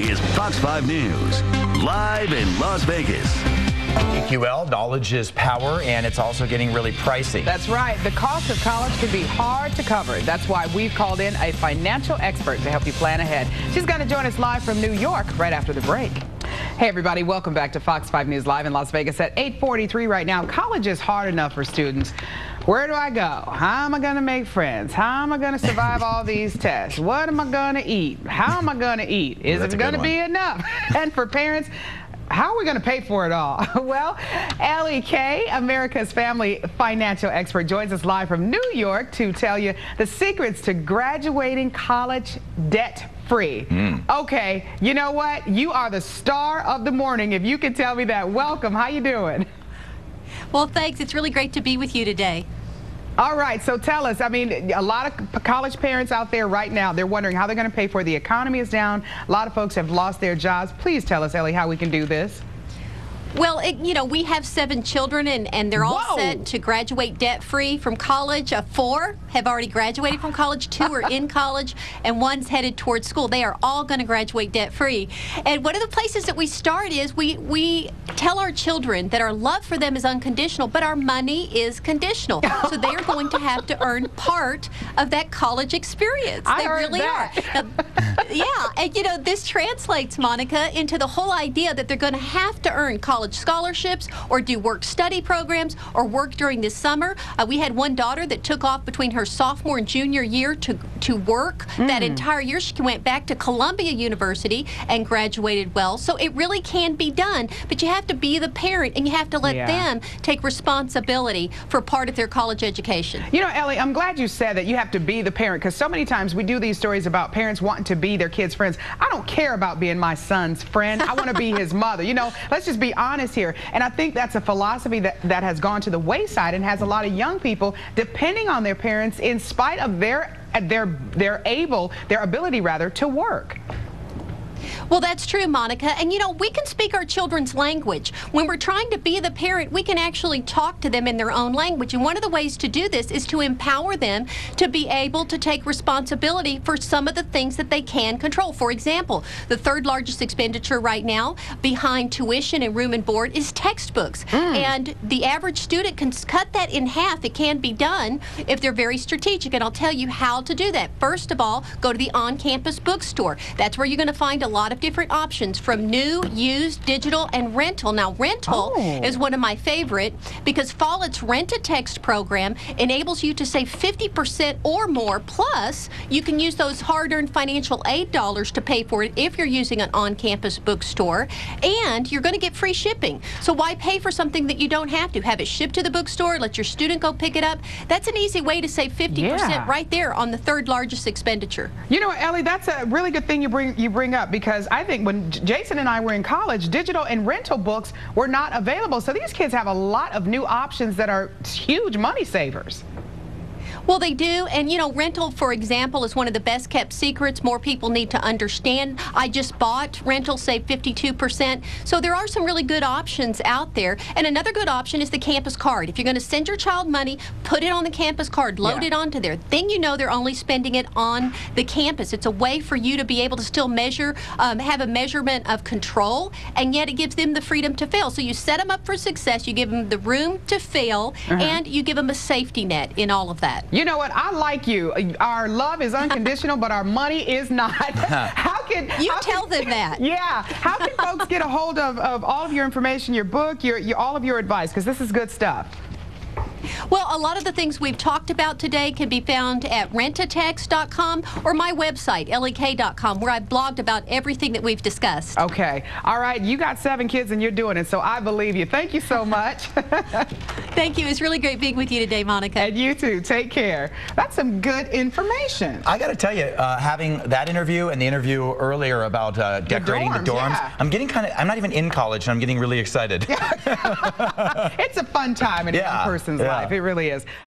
is Fox 5 News, live in Las Vegas. EQL, knowledge is power, and it's also getting really pricey. That's right. The cost of college can be hard to cover. That's why we've called in a financial expert to help you plan ahead. She's going to join us live from New York right after the break. Hey, everybody. Welcome back to Fox 5 News Live in Las Vegas at 8:43 right now. College is hard enough for students. Where do I go? How am I going to make friends? How am I going to survive all these tests? What am I going to eat? How am I going to eat? Is it going to be enough? And for parents, how are we going to pay for it all? Well, Ellie Kay, America's family financial expert, joins us live from New York to tell you the secrets to graduating college debt-free. Okay, you know what? You are the star of the morning, if you can tell me that. Welcome. How you doing? Well, thanks. It's really great to be with you today. All right, so tell us, I mean, a lot of college parents out there right now, they're wondering how they're going to pay for it. The economy is down. A lot of folks have lost their jobs. Please tell us, Ellie, how we can do this. Well, you know, we have 7 children, and they're all set to graduate debt-free from college. 4 have already graduated from college, 2 are in college, and 1's headed towards school. They are all going to graduate debt-free. And one of the places that we start is we tell our children that our love for them is unconditional, but our money is conditional. So they are going to have to earn part of that college experience. They really are. Yeah, and you know, this translates, Monica, into the whole idea that they're going to have to earn college scholarships or do work-study programs or work during the summer. We had one daughter that took off between her sophomore and junior year to work. That entire year she went back to Columbia University and graduated well. So it really can be done, but you have to be the parent and you have to let them take responsibility for part of their college education. You know, Ellie, I'm glad you said that you have to be the parent, because so many times we do these stories about parents wanting to be their kids' friends. I don't care about being my son's friend. I want to be his mother. You know, let's just be honest here. And I think that's a philosophy that has gone to the wayside and has a lot of young people depending on their parents in spite of their ability rather to work. Well, that's true, Monica. And, you know, we can speak our children's language. When we're trying to be the parent, we can actually talk to them in their own language. And one of the ways to do this is to empower them to be able to take responsibility for some of the things that they can control. For example, the 3rd largest expenditure right now behind tuition and room and board is textbooks. And the average student can cut that in half. It can be done if they're very strategic. And I'll tell you how to do that. First of all, go to the on-campus bookstore. That's where you're going to find a lot of different options, from new, used, digital, and rental. Now, rental is one of my favorite because Follett's Rent-A-Text program enables you to save 50% or more, plus you can use those hard-earned financial aid dollars to pay for it if you're using an on-campus bookstore, and you're going to get free shipping. So why pay for something that you don't have to? Have it shipped to the bookstore, let your student go pick it up. That's an easy way to save 50% right there on the 3rd largest expenditure. You know, Ellie, that's a really good thing you bring up, because I think when Jason and I were in college, digital and rental books were not available. So these kids have a lot of new options that are huge money savers. Well, they do, and you know, rental, for example, is one of the best kept secrets more people need to understand. I just bought rental, saved 52%. So there are some really good options out there. And another good option is the campus card. If you're going to send your child money, put it on the campus card, load it onto there. Then you know they're only spending it on the campus. It's a way for you to be able to still measure, have a measurement of control, and yet it gives them the freedom to fail. So you set them up for success, you give them the room to fail, and you give them a safety net in all of that. You know what? I like you. Our love is unconditional, but our money is not. How can you tell them that? Yeah. How can folks get a hold of all of your information, your book, all of your advice? Because this is good stuff. Well, a lot of the things we've talked about today can be found at rentatext.com or my website, elliekay.com, where I've blogged about everything that we've discussed. Okay. All right. You got 7 kids and you're doing it, so I believe you. Thank you so much. Thank you. It's really great being with you today, Monica. And you too. Take care. That's some good information. I got to tell you, having that interview and the interview earlier about decorating the dorms, I'm not even in college, and I'm getting really excited. It's a fun time in a young person's life. It really is.